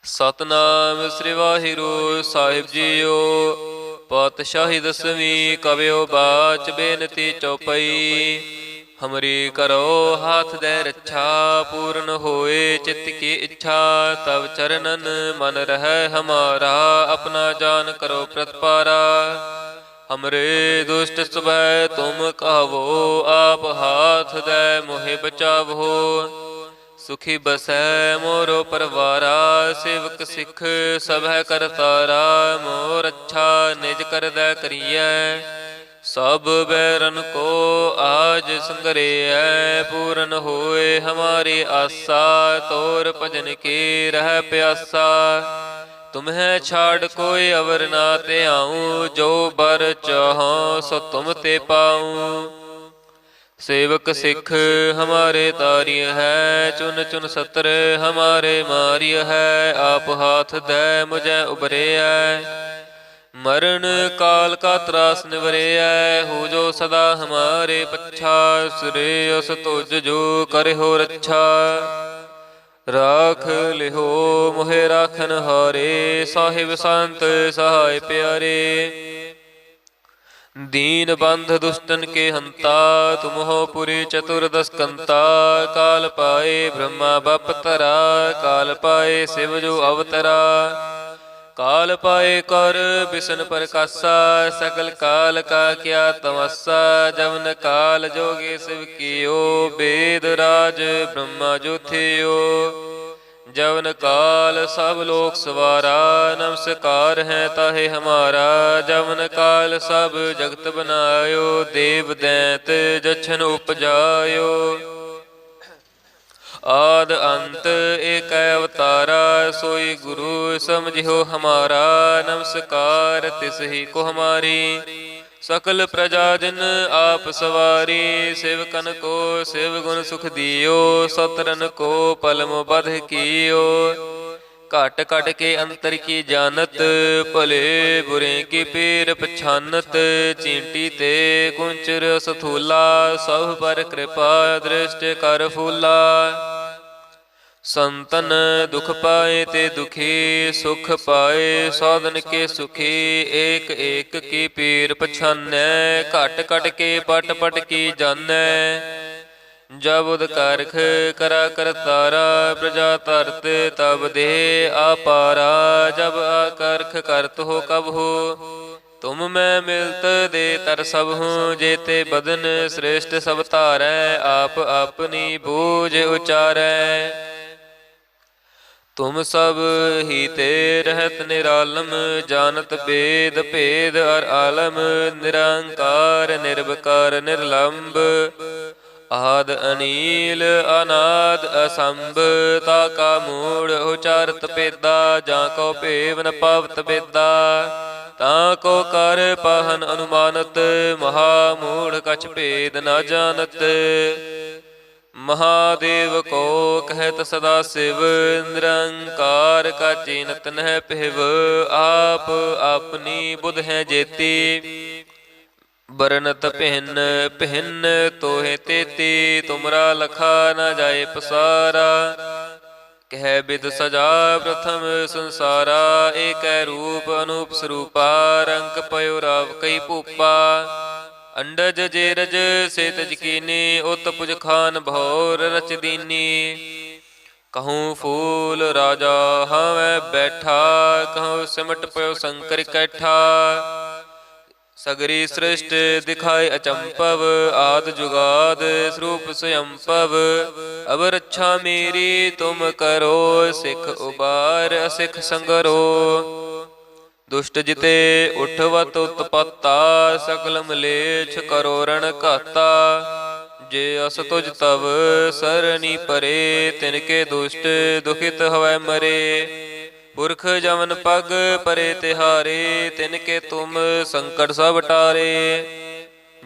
ਸਤਨਾਮ ਸ੍ਰੀ ਵਾਹਿਗੁਰੂ ਸਾਹਿਬ JIO. ਪਾਤਸ਼ਾਹੀ ਦਸਵੀਂ ਕਵਿਓ ਬਾਚ ਬੇਨਤੀ ਚੌਪਈ। ਹਮਰੀ ਕਰੋ ਹਾਥ ਦੇ ਰੱਛਾ, ਪੂਰਨ ਹੋਏ ਚਿੱਤ ਕੀ ਇੱਛਾ। ਤਬ ਚਰਨਨ ਮਨ ਰਹਿ ਹਮਾਰਾ, ਆਪਣਾ ਜਾਨ ਕਰੋ ਪ੍ਰਤਪਾਰਾ। हमरे दुष्ट सुभय तुम कहवो, आप हाथ दे मोहि बचावो। सुखी बसै मोरो परवारा, सेवक सिख सभै करतारा। मोर अच्छा निज कर दै करियै, सब बैरन को आज संगरियै। पूरन होए हमारी आसा, तोर भजन की रह प्यासा। तुम्हें छाड़ कोई अवर ना ते आऊं, जो बर चाहो सो तुम ते पाऊं। सेवक सिख हमारे तारिय है, चुन चुन सत्र हमारे मारिय है। आप हाथ दे मुझे उबरे है, मरण काल का त्रास निवरे है। हो जो सदा हमारे पच्छा, श्रेयस तुझ जो करे हो रच्छा। राख लिहो मोहे राखन हारे, साहिब संत सहाय प्यारे। दीन बंध दुष्टन के हंता, तुम हो पुरी चतुर्दश कंता। काल पाए ब्रह्मा बपतरा, काल पाए शिव जो अवतरा। काल पाए कर बिसन प्रकाशा, सकल काल का क्या तमस्सा। जवन काल जोगे शिव कियो, वेद राज ब्रह्मा जो थियो। जवन काल सब लोक सवारा, नमस्कार है ताहे हमारा। जवन काल सब जगत बनायो, देव दैत जछन उपजायो। आद अंत एक अवतारा, सोई गुरु समझियो हमारा। नमस्कार तिस ही को हमारी, सकल प्रजा जिन आप सवारी। सेवकन को शिव गुण सुख दियो, सतरन को पलम बध कियो। घट घट के अंतर की जानत, भले बुरे की पीर पछानत। चींटी ते कुंचर सथूला, सब पर कृपा दृष्टि कर फूला। संतन दुख पाए ते दुखी, सुख पाए साधन के सुखी। एक एक की पीर पछानै, घट घट के पट पट की जानै। जब उद कारख करा करतारा, प्रजा तरत तब दे आपारा। जब आकारख करत हो कब हो, तुम मैं मिलत दे तर सब हूँ। जेते बदन श्रेष्ठ सब तारै, आप अपनी बूझ उचारै। तुम सब ही ते रहत निरालम, जानत वेद भेद और आलम। निरंकार निर्विकार निर्लंब, आद अनील अनाद असंभ। ताका मूढ़ उचारत पेदा, जाको पेव न पावत बेदा। ताको कर पाहन अनुमानत, महामूढ़ कछ भेद न जानत। महादेव को कहत सदा शिव, निरंकार का चीनत नह पिहव। आप अपनी बुध है जेती, बरनत पिहन पिहन तोहे तेती। तुमरा लखा न जाए पसारा, कह बिद सजा प्रथम संसारा। एक रूप अनूप स्वरूपा, रंग पयो राव कई भूपा। अंडज जेरज से तज कीनी, उत पुज खान भौर रच दीनी। कहूँ फूल राजा हमें बैठा, कहूँ सिमट पयो शंकर कैठा। सगरी सृष्टि दिखाए अचंपव, आद जुगाद स्वरूप स्वयंपव। अब रक्षा मेरी तुम करो, सिख उबार असिख संगरो। दुष्ट जिते उठवत उत्पत्ता, सकल मलेच्छ करो रण घाता। जे अस तुझ तव सरनी परे, तिनके दुष्ट दुखित हवै मरे। पुरख जमन पग परे तिहारे, तिनके तुम संकट सब टारे।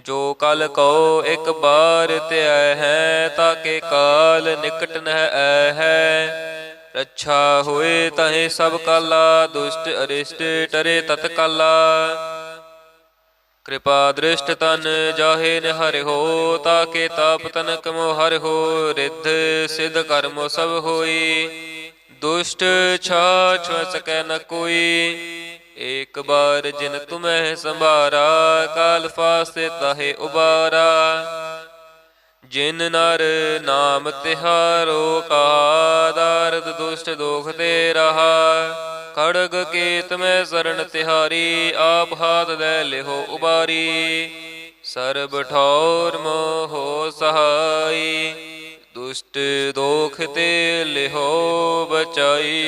जो कल कहो एक बार त्याय है, ताके काल निकट नह आय है। रक्षा होए तहे सब काला, दुष्ट अरिष्ट टरे तत्काला। कृपा दृष्ट तन जाहे निहर हो, ताके ताप तनक मोहर हो। रिद्ध सिद्ध कर्म सब होई, दुष्ट छाछ सकै न कोई, एक बार जिन तुम्हें संभारा, काल फासे ताहे उबारा। जिन नर नाम तिहारो कहा, दारद दुष्ट दोख ते रहा। खड़ग केत में शरण तिहारी, आप हाथ दे लिहो उबारी। सर्ब ठौर मोहो सहाय, दुष्ट दोख ते लिहो बचाई।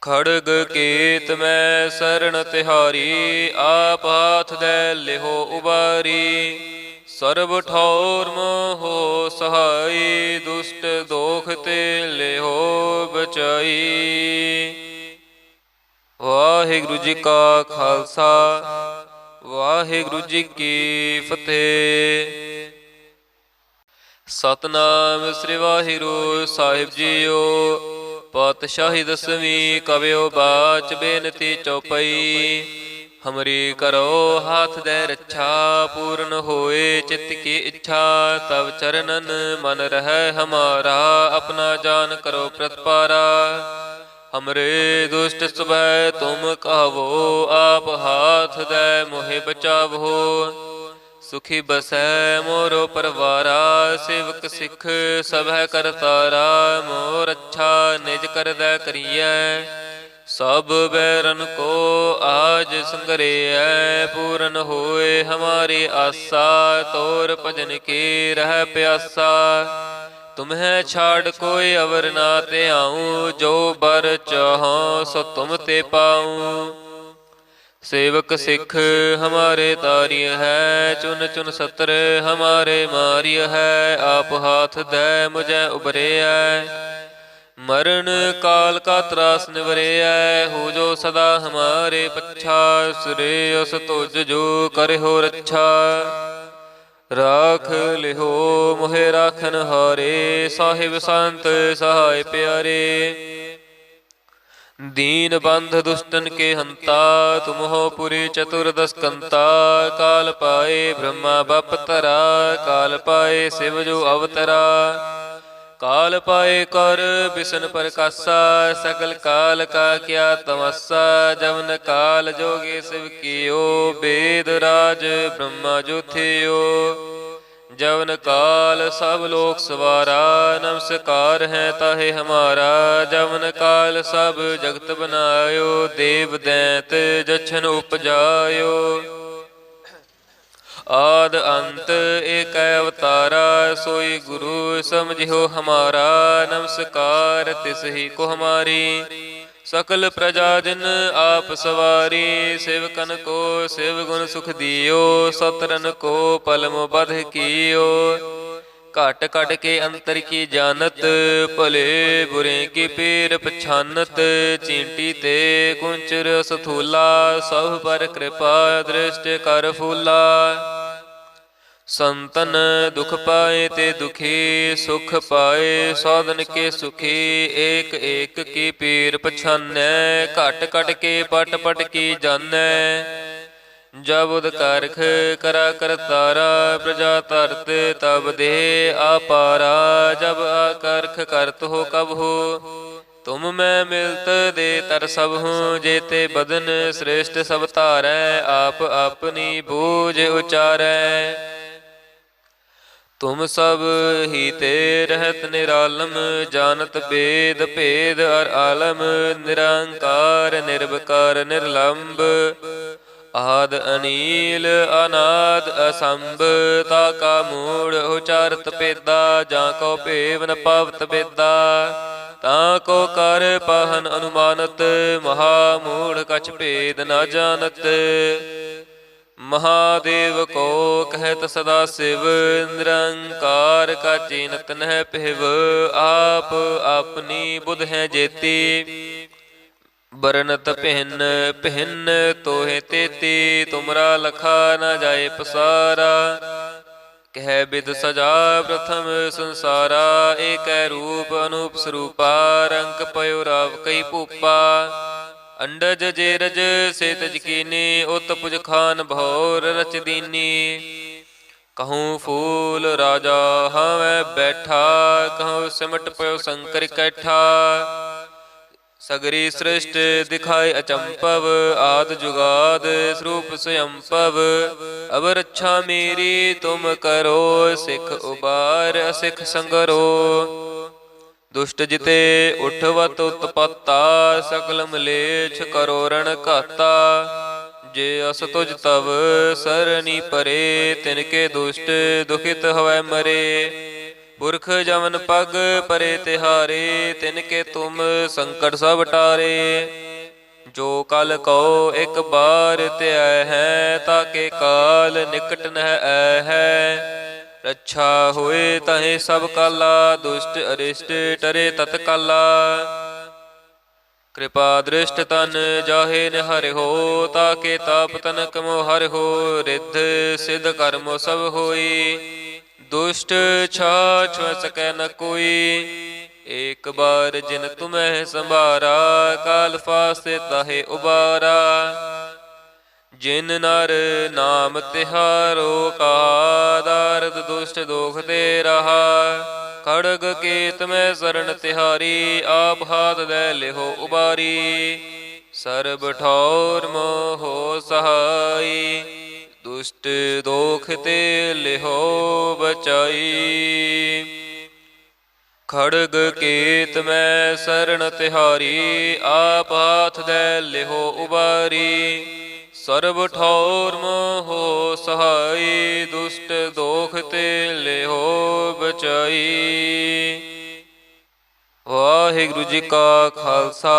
खड़ग केत में शरण तिहारी, आप हाथ दे लिहो उबारी। सर्ब ठौर मोहो सहाय, दुष्ट दोख ते लिहो बचाई। वाहिगुरु जी का खालसा, वाहिगुरु जी की फतेह। सतनाम श्री वाहिगुरु साहिब जीओ। पातशाही दसवीं कवियो बाच बेनती चौपाई। हमरी करो हाथ दे रक्षा, पूर्ण होए चित्त की इच्छा। तब चरणन मन रहे हमारा, अपना जान करो प्रतिपारा। हमरे दुष्ट स्वभय तुम कहो, आप हाथ दे मोहे बचावो। सुखी बसै मोरो परवारा, सेवक सिख सब है करतारा। मोर अच्छा निज कर दै करिए, सब बैरन को आज संगरिय। पूर्ण होए हमारी आशा, तोर भजन की रह प्यासा। तुम्हें छाड़ कोई अवर ना ते आऊं, जो बर चाहो सो तुम ते पाऊं। सेवक सिख हमारे तारिय है, चुन चुन सत्र हमारे मारिय है। आप हाथ दे मुझे उबरे है, मरण काल का त्रास निवरे है। हो जो सदा हमारे पच्छा, श्रेयस तुझ जो करे हो रक्षा। राख लिहो मोहे राखन हारे, साहिब संत सहाय प्यारे। दीन बंध दुष्टन के हंता, तुम हो पुरी चतुर्दश कंता। काल पाए ब्रह्मा बपतरा, काल पाए शिव जो अवतरा। काल पाए कर बिसन प्रकाशा, सकल काल का क्या तमस्सा। जवन काल जोगे शिव कियो, वेद राज ब्रह्मा जो थियो। जवन काल सब लोक सवारा, नमस्कार है ताहे हमारा। जवन काल सब जगत बनायो, देव दैत जछन उपजायो। आद अंत एक अवतारा, सोई गुरु समझियो हमारा। नमस्कार तिस ही को हमारी, सकल प्रजा जिन आप सवारी। सेवकन को शिव गुण सुख दियो, सतरन को पलम बध कियो। घट घट के अंतर की जानत, भले बुरे की पीर पछानत। चींटी ते कुंचर सथूला, सब पर कृपा दृष्ट कर फूला। संतन दुख पाए ते दुखी, सुख पाए साधन के सुखी। एक एक की पीर पछानै, घट घट के पट पट की जानै। जब उद कारख करा करतारा, प्रजा तरत तब दे आपारा। जब आकारख करत हो कब हो, तुम मैं मिलत दे तर सब हूँ। जेते बदन श्रेष्ठ सब तारै, आप अपनी बूझ उचारै। तुम सब ही ते रहत निरालम, जानत वेद भेद और आलम। निरंकार निर्विकार निर्लंब, आद अनील अनाद असंभ। ताका मूढ़ उचारत पेदा, जाको पेव न पावत बेदा। ताको कर पाहन अनुमानत, महामूढ़ कछ भेद न जानत। महादेव को कहत सदा शिव, निरंकार का चीनत नह पिहव। आप अपनी बुध है जेती, बरनत भिन्न भिन्न तोहे तेती। तुमरा लखा न जाए पसारा, कह बिद सजा प्रथम संसारा। एक रूप अनूप स्वरूपा, रंग पयो राव कई भूपा। अंडज जेरज से तज कीनी, उत पुज खान भौर रच दीनी। कहूँ फूल राजा हमें बैठा, कहूँ सिमट पयो शंकर कैठा। सगरी सृष्टि दिखाई अचंपव, आद जुगाद स्वरूप स्वयंपव। अब रक्षा मेरी तुम करो, सिख उबार असिख संगरो। दुष्ट जिते उठवत उत्पत्ता, सकल मलेच्छ करो रण घाता। जे अस तुझ तव सरनी परे, तिनके दुष्ट दुखित हवै मरे। पुरख जमन पग परे तिहारे, तिनके तुम संकट सब टारे। जो कल कहो एक बार त्याय है, ताके काल निकट नह आय है। रक्षा होए तहे सब काला, दुष्ट अरिष्ट टरे तत्काला। कृपा दृष्ट तन जाहे निहर हो, ताके ताप तनक मोहर हो। रिद्ध सिद्ध कर्म सब होई, दुष्ट छाछ सकै न कोई। एक बार जिन तुम्हें संभारा, काल फासे ताहे उबारा। जिन नर नाम तिहारो कहा, दारद दुष्ट दोख दे रहा। खड़ग केत में शरण तिहारी, आप हाथ दे लेहो उबारी। सर्ब ठौर मोहो सहाई, दुष्ट दोख ते लेहो बचाई। खड़ग केत में शरण तिहारी, आप हाथ दे लेहो उबारी। सर्ब ठौर मोहो सहाई, दुष्ट दोख ते लेहो बचाई। वाहिगुरु जी का खालसा,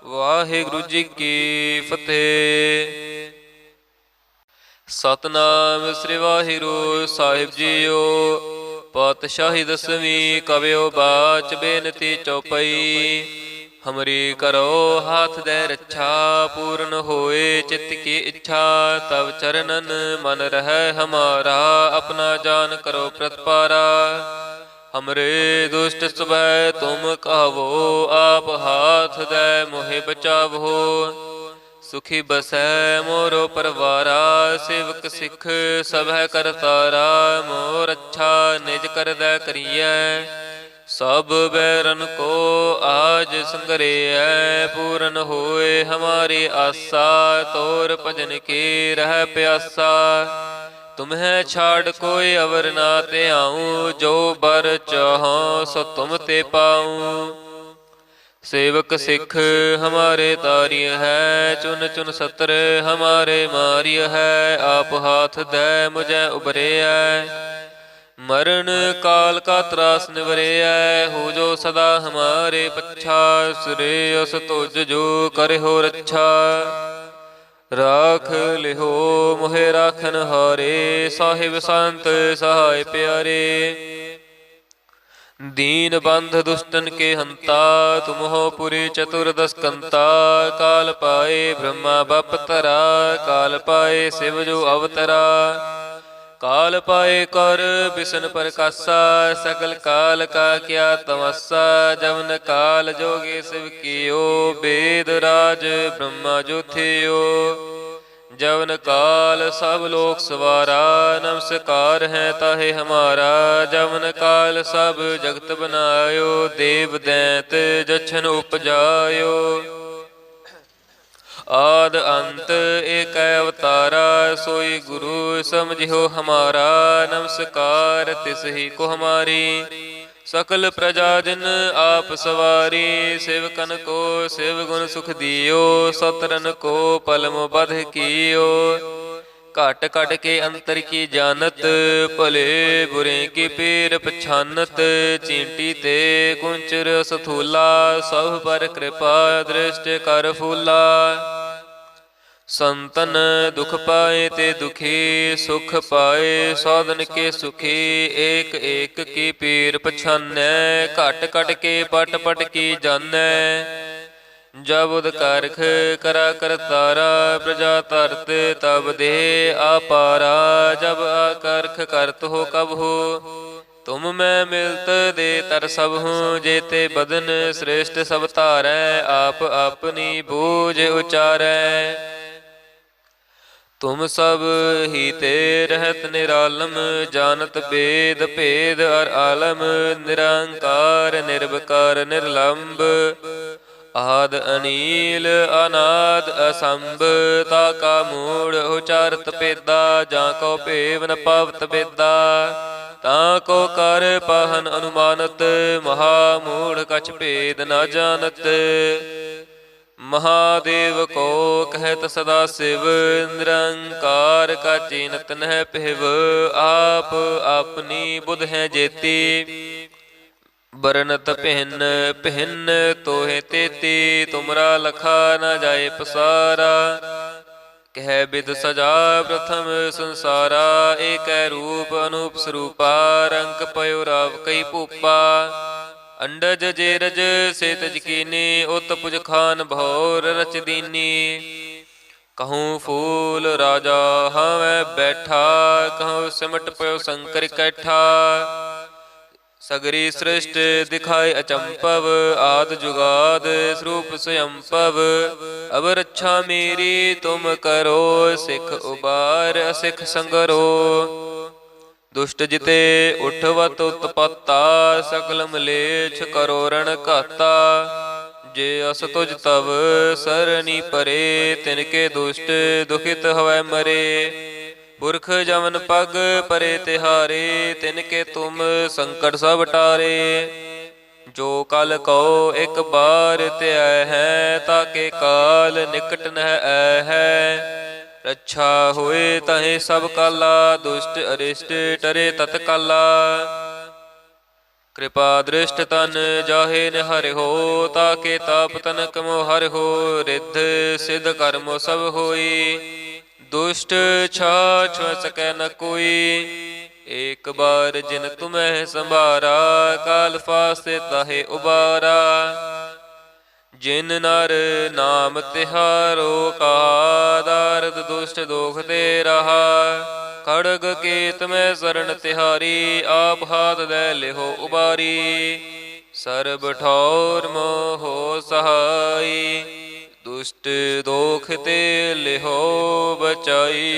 वाहिगुरु जी की फतेह। सतनाम श्री वाहिगुरु साहिब जीओ। पातशाही दसवीं कवियो बाच बेनती चौपई। हमरी करो हाथ दे रक्षा, पूर्ण होए चित्त की इच्छा। तब चरणन मन रहे हमारा, अपना जान करो प्रतिपारा। हमरे दुष्ट स्वभै तुम कहवो, आप हाथ दे मोहे बचावो। सुखी बसै मोरो परवारा, सेवक सिख सभै करतारा। मोर अच्छा निज कर दै करियै, सब बैरन को आज संगरियै। पूरन होए हमारी आसा, तोर भजन की रह प्यासा। तुम्हें छाड़ कोई अवर ना ते आऊँ, जो बर चाहों सो तुम ते पाऊँ। सेवक सिख हमारे तारिय है, चुन चुन सतर हमारे मारिय है। आप हाथ दे मुझे उबरे है, मरण काल का त्रास निवरे है। हो जो सदा हमारे पच्छा, श्रेयस तुझ जो करे हो रक्षा। राख लिहो मोहे राखन हारे, साहिब संत सहाय प्यारे। दीन बंध दुष्टन के हंता, तुम हो पुरी चतुर्दश कंता। काल पाए ब्रह्मा बपतरा, काल पाए शिव जो अवतरा। काल पाए कर बिसन प्रकाशा, सकल काल का क्या तमस्सा। जवन काल जोगे शिव कियो, वेद राज ब्रह्मा जो थियो। जवन काल सब लोक सवारा, नमस्कार है ताहे हमारा। जवन काल सब जगत बनायो, देव दैत जछन उपजायो। आद अंत एक अवतारा, सोई गुरु समझियो हमारा। नमस्कार तिस ही को हमारी, सकल प्रजा जिन आप सवारी। सेवकन को शिव गुण सुख दियो, सतरन को पलम बध कियो। घट घट के अंतर की जानत, भले बुरे की पीर पछानत। चींटी ते कुंचर सथूला, सब पर कृपा दृष्ट कर फूला। संतन दुख पाए ते दुखी, सुख पाए साधन के सुखी। एक एक की पीर पछानै, घट घट के पट पट की जानै। जब उदकारख करा करतारा, प्रजा तरत तब दे आपारा। जब आकारख करत हो कब हो, तुम मैं मिलत दे तर सब हूँ। जेते बदन श्रेष्ठ सब तारै, आप अपनी बूझ उचारै। तुम सब ही ते रहत निरालम, जानत वेद भेद अर आलम। निरंकार निर्विकार निर्लंब, आद अनील अनाद असंभ। ताका मूढ़ उचारत पेदा, जाको पेव न पावत बेदा। ताको कर पाहन अनुमानत, महामूढ़ कछ भेद न जानत। महादेव को कहत सदा शिव, निरंकार का चीनत नह पिहव। आप अपनी बुध है जेती, बरनत पिहन पिहन तोहे तेती। तुमरा लखा न जाए पसारा, कह बिद सजा प्रथम संसारा। एक रूप अनूप स्वरूपा, रंग पयो राव कई भूपा। अंडज जेरज से तज कीनी, उत पुज खान भौर रच दीनी। कहूँ फूल राजा हमें बैठा, कहूँ सिमट पयो शंकर कैठा। सगरी सृष्टि दिखाए अचंपव, आद जुगाद स्वरूप स्वयंपव। अब रक्षा मेरी तुम करो, सिख उबार असिख संगरो। दुष्ट जिते उठवत उत्पत्ता, सकल मलेच्छ करो रण घाता। जे अस तुझ तव सरनी परे, तिनके दुष्ट दुखित हवै मरे। पुरख जमन पग परे तिहारे, तिनके तुम संकट सब टारे। जो कल कहो एक बार त्याय है, ताके काल निकट नह ऐ है। रक्षा होए तहे सब काला, दुष्ट अरिष्ट टरे तत्काला। कृपा दृष्ट तन जाहे निहर हो, ताके ताप तनक मोहर हो। रिद्ध सिद्ध कर्म सब होई, दुष्ट छाछ सकै न कोई। एक बार जिन तुम्हें संभारा, काल फासे ताहे उबारा। जिन नर नाम तिहारो कहा, दारद दुष्ट दोख ते रहा। खड़ग केत में शरण तिहारी, आप हाथ दे लेहो उबारी। सर्ब ठौर मोहो सहाई, दुष्ट दोख ते लेहो बचाई।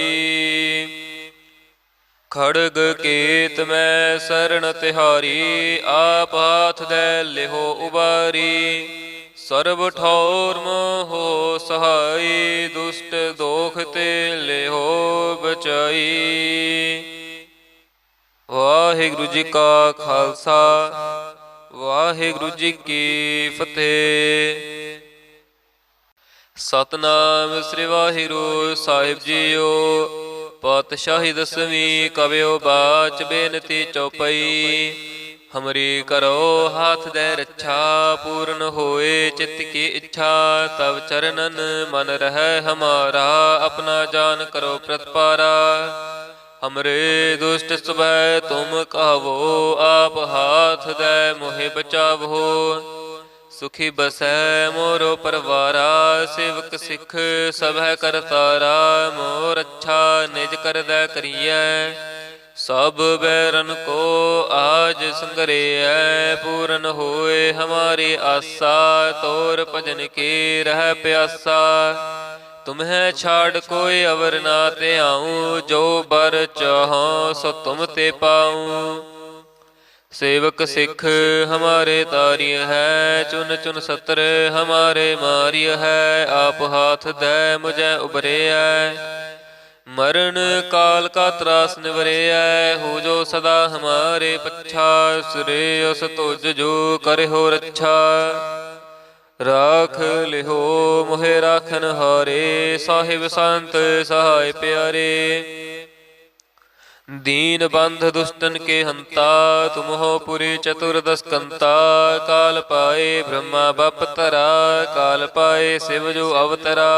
खड़ग केत में शरण तिहारी, आप हाथ दे लेहो उबारी। सर्ब ठौर मोहो सहाई, दुष्ट दोख ते लेहो बचाई। वाहिगुरु जी का खालसा, वाहिगुरु जी की फतेह। सतनाम श्री वाहिगुरु साहिब जीओ। पातशाही दसवीं कवियो बाच बेनती चौपई। हमरी करो हाथ दे रक्षा, पूर्ण होए चित्त की इच्छा। तब चरणन मन रह हमारा, अपना जान करो प्रतिपारा। हमरे दुष्ट सुबह तुम कहो, आप हाथ दे मोहे बचावो। सुखी बसै मोरो परवारा, सेवक सिख सब है करतारा। मोर अच्छा निज कर दै करिए, सब बैरन को आज संगरे है। पूरन होए हमारी आशा, तोर भजन की रह प्यासा। तुम्हें छाड़ कोई अवर ना ते आऊं, जो बर चाहो सो तुम ते पाऊं। सेवक सिख हमारे तारिय है, चुन चुन सत्र हमारे मारिय है। आप हाथ दे मुझे उबरे है, मरण काल का त्रास निवरे है। हो जो सदा हमारे पच्छा, श्रेयस तुझ जो करे हो रक्षा। राख लिहो मोहे राखन हारे, साहिब संत सहाय प्यारे। दीन बंध दुष्टन के हंता, तुम हो पुरी चतुर्दश कंता। काल पाए ब्रह्मा बप तरा, काल पाए शिव जो अवतरा।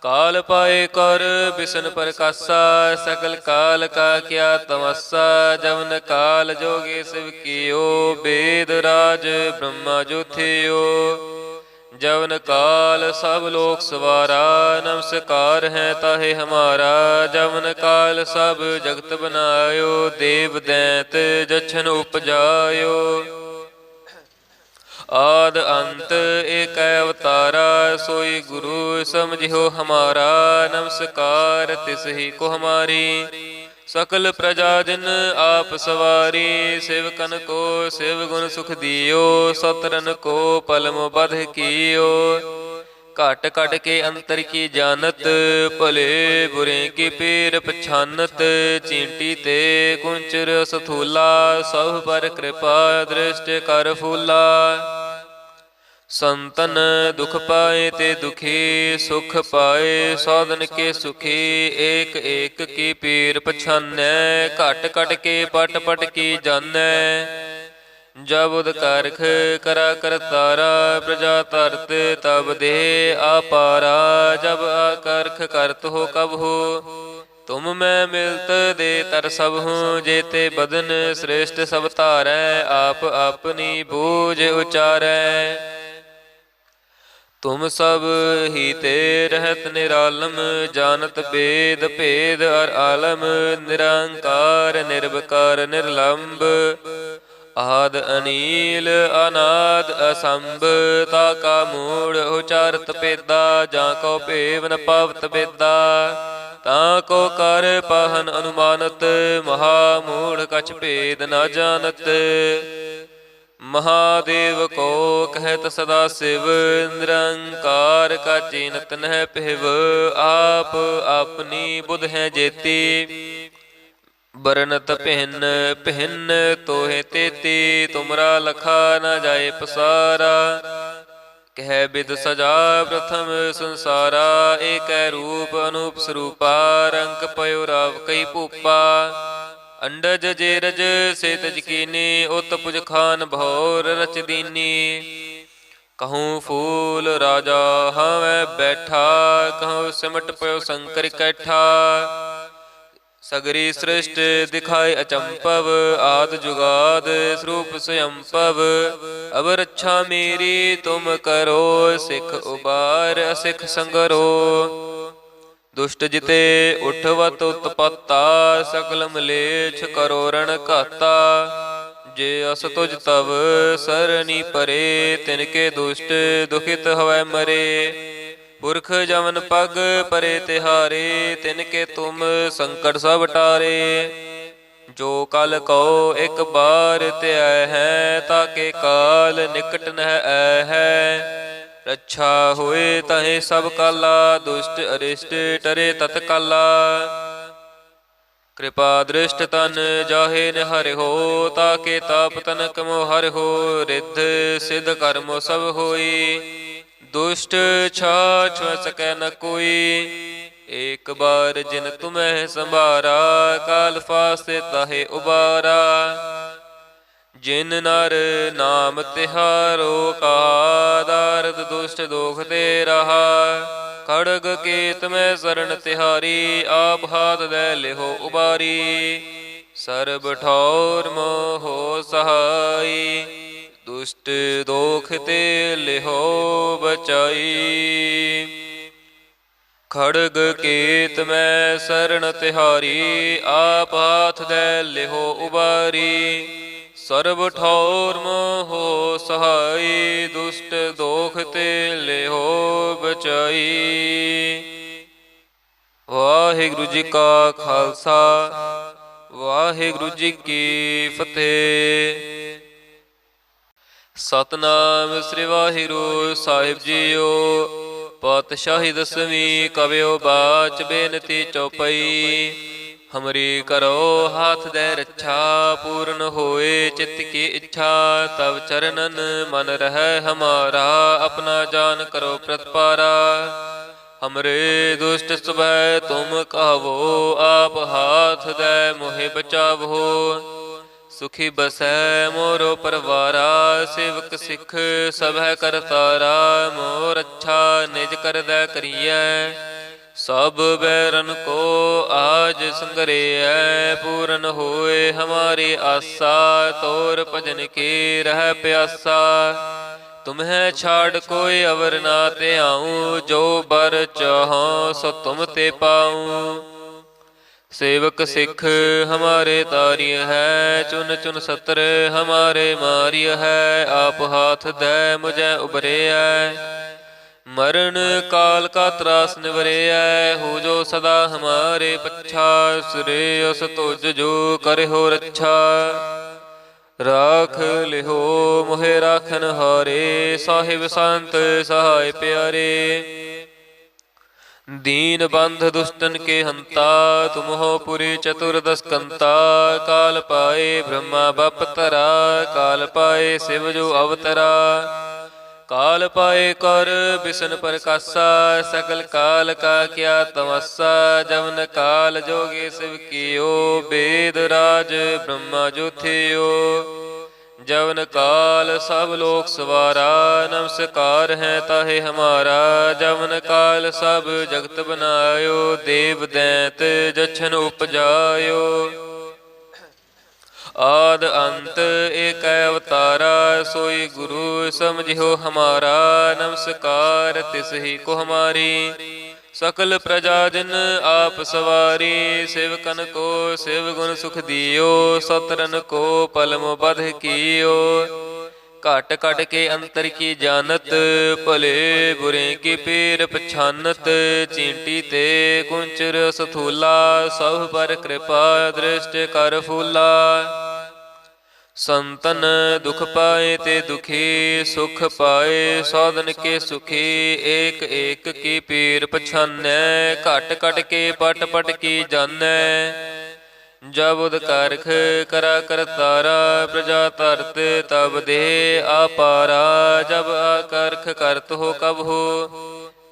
काल पाए कर बिसन प्रकाशा, सकल काल का क्या तमस्सा। जवन काल जोगे शिव कियो, वेद राज ब्रह्मा जो थियो। जवन काल सब लोक सवारा, नमस्कार है ताहे हमारा। जवन काल सब जगत बनायो, देव दैत जछन उपजायो। आद अंत एक अवतारा, सोई गुरु समझियो हमारा। नमस्कार तिस ही को हमारी, सकल प्रजा जिन आप सवारी। सेवकन को शिव गुण सुख दियो, सतरन को पलम बध कियो। घट घट के अंतर की जानत, भले बुरे की पीर पछानत। चींटी ते कुंचर सथूला, सब पर कृपा दृष्ट कर फूला। संतन दुख पाए ते दुखी, सुख पाए साधन के सुखी। एक एक की पीर पछानै, घट घट के पट पट की जानै। जब उद कारख करा करतारा, प्रजा तरत तब दे आपारा। जब आकारख करत हो कब हो, तुम मैं मिलत दे तर सब हूँ। जेते बदन श्रेष्ठ सब तारै, आप अपनी बूझ उचारै। तुम सब ही ते रहत निरालम, जानत वेद भेद और आलम। निरंकार निर्विकार निर्लंब, आद अनील अनाद असंभ। ताका मूढ़ उचारत पेदा, जाको पेव न पावत बेदा। ताको कर पाहन अनुमानत, महामूढ़ कछ भेद न जानत। महादेव को कहत सदा शिव, निरंकार का चीनत नह पिहव। आप अपनी बुध है जेती, बरनत भिन्न भिन्न तोहे तेती। तुमरा लखा न जाए पसारा, कह बिद सजा प्रथम संसारा। एक रूप अनूप स्वरूपा, रंग पयो राव कई भूपा। अंडज जेरज से तज कीनी, उत पुज खान भौर रच दीनी। कहूँ फूल राजा हमें बैठा, कहूँ सिमट पयो शंकर कैठा। सगरी सृष्ट दिखाए अचंपव, आद जुगाद स्वरूप स्वयंपव। अब रक्षा मेरी तुम करो, सिख उबार असिख संगरो। दुष्ट जिते उठवत उत्पत्ता, सकल मलेच्छ करो रण घाता। जे अस तुझ तव सरनी परे, तिनके दुष्ट दुखित हवै मरे। पुरख जमन पग परे तिहारे, तिनके तुम संकट सब टारे। जो कल कहो एक बार त्याय है, ताके काल निकट नह आय है। रक्षा होए तहे सब काला, दुष्ट अरिष्ट टरे तत्काला। कृपा दृष्ट तन जाहे निहर हो, ताके ताप तनक मोहर हो। रिद्ध सिद्ध कर्म सब होई, दुष्ट छाछ सकै न कोई। एक बार जिन तुम्हें संभारा, काल फासे ताहे उबारा। जिन नर नाम तिहारो कहा, दारद दुष्ट दोख दे रहा। खड़ग केत में शरण तिहारी, आप हाथ दे लिहो उबारी। सर्ब ठौर मोहो सहाई, दुष्ट दोख ते लिहो बचाई। खड़ग केत में शरण तिहारी, आप हाथ दे लिहो उबारी। सर्ब ठौर मोहो सहाई, दुष्ट दोख ते लिहो बचाई। वाहिगुरु जी का खालसा, वाहिगुरु जी की फतेह। सतनाम श्री वाहिगुरु साहिब जीओ। पातशाही दसवीं कवियो बाच बेनती चौपाई। हमरी करो हाथ दे रक्षा, पूर्ण होए चित्त की इच्छा। तब चरणन मन रहे हमारा, अपना जान करो प्रतिपारा। हमरे दुष्ट स्वभै तुम कहो, आप हाथ दे मोहे बचावो। सुखी बसै मोरो परवारा, सेवक सिख सब है करतारा। मोर अच्छा निज कर दै करिए, सब बैरन को आज संगरे है। पूरन होए हमारी आशा, तोर भजन की रह प्यासा। तुम्हें छाड़ कोई अवर ना ते आऊँ, जो बर चाहो सो तुम ते पाऊँ। सेवक सिख हमारे तारिय है, चुन चुन सत्र हमारे मारिय है। आप हाथ दे मुझे उबरे है, मरण काल का त्रास निवरे है। हो जो सदा हमारे पच्छा, श्रेयस तुझ जो करे हो रक्षा। राख लिहो मोहे राखन हारे, साहिब संत सहाय प्यारे। दीन बंध दुष्टन के हंता, तुम हो पुरी चतुर्दश कंता। काल पाए ब्रह्मा बपतरा, काल पाए शिव जो अवतरा। काल पाए कर बिसन प्रकाशा, सकल काल का क्या तमस्सा। जवन काल जोगे शिव कियो, वेद राज ब्रह्मा जो थियो। जवन काल सब लोक सवारा, नमस्कार है ताहे हमारा। जवन काल सब जगत बनायो, देव दैत जछन उपजायो। आद अंत एक अवतारा, सोई गुरु समझियो हमारा। नमस्कार तिस ही को हमारी, सकल प्रजा जिन आप सवारी। सेवकन को शिव गुण सुख दियो, सतरन को पलम बध कियो। घट घट के अंतर की जानत, भले बुरे की पीर पछानत। चींटी ते कुंचर सथूला, सब पर कृपा दृष्ट कर फूला। संतन दुख पाए ते दुखी, सुख पाए साधन के सुखी। एक एक की पीर पछानै, घट घट के पट पट की जानै। जब उद कारख करा कर तारा, प्रजा तरत तब दे आपारा। जब आकारख करत हो कब हो,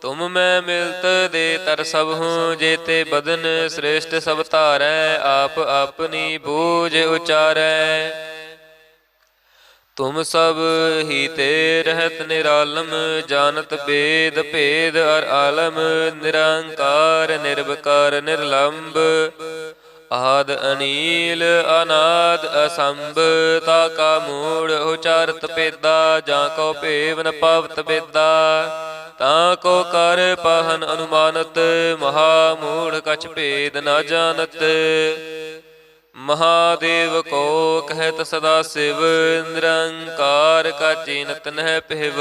तुम मैं मिलत दे तर सब हूँ। जेते बदन श्रेष्ठ सब तारै, आप अपनी बूझ उचारै। तुम सब ही ते रहत निरालम, जानत वेद भेद अर आलम। निरंकार निर्विकार निर्लंब, आद अनील अनाद असंभ। ताका मूढ़ उचारत पेदा, जाको पेव न पावत बेदा। ताको कर पाहन अनुमानत, महामूढ़ कछ भेद न जानत। महादेव को कहत सदा शिव, निरंकार का चीनत नह पिहव।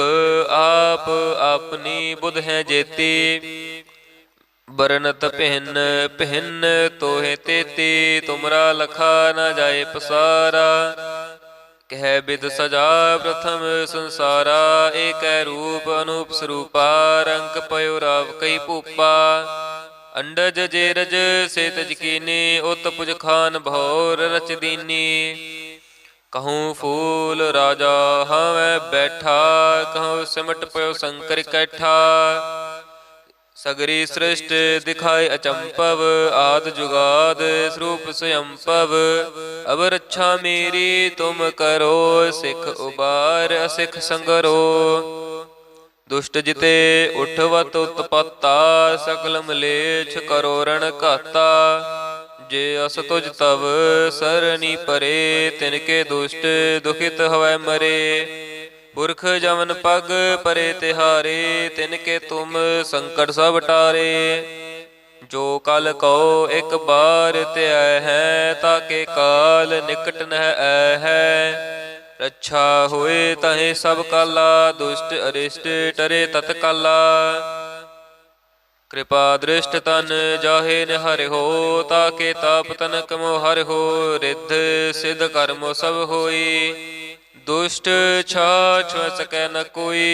आप अपनी बुध है जेती, बरनत भिन्न भिन्न तोहे तेती। तुमरा लखा न जाए पसारा, कह बिद सजा प्रथम संसारा। एक रूप अनूप स्वरूपा, रंग पयो राव कई भूपा। अंडज जेरज से तज कीनी, उत पुज खान भौर रच दीनी। कहूँ फूल राजा हमें बैठा, कहूँ सिमट पयो शंकर कैठा। सगरी सृष्ट दिखाए अचंपव, आद जुगाद स्वरूप स्वयंपव। अब रक्षा मेरी तुम करो, सिख उबार असिख संगरो। दुष्ट जिते उठवत उत्पत्ता, सकल मलेच्छ करो रण घाता। जे अस तुझ तव सरनी परे, तिनके दुष्ट दुखित हवै मरे। पुरख जमन पग परे तिहारे, तिनके तुम संकट सब टारे। जो कल कहो एक बार त्याय है, ताके काल निकट नह आय है। रक्षा होए तहे सब काला, दुष्ट अरिष्ट टरे तत्काला। कृपा दृष्ट तन जाहे निहर हो, ताके ताप तनक मोहर हो। रिद्ध सिद्ध कर्म सब होई, दुष्ट छाछ सकै न कोई।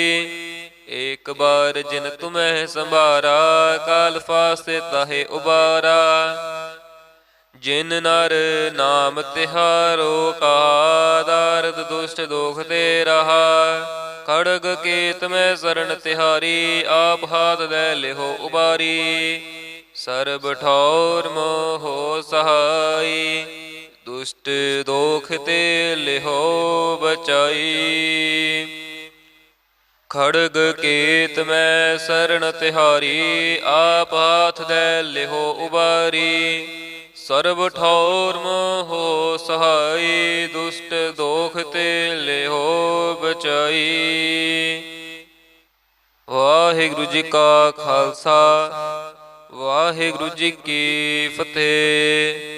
एक बार जिन तुम्हें संभारा, काल फासे ताहे उबारा। जिन नर नाम तिहारो का, दारद दुष्ट दोख दे रहा। खड़ग केत में शरण तिहारी, आप हाथ दे लिहो उबारी। सर्ब ठौर मोहो सहाई, दुष्ट दोख ते लिहो बचाई। खड़ग केत में शरण तिहारी, आप हाथ दे लिहो उबारी। सर्ब ठौर मोहो सहाई, दुष्ट दोख ते लिहो बचाई। वाहिगुरु जी का खालसा, ਵਾਹਿਗੁਰੂ ਜੀ ਕੀ ਫਤਿਹ।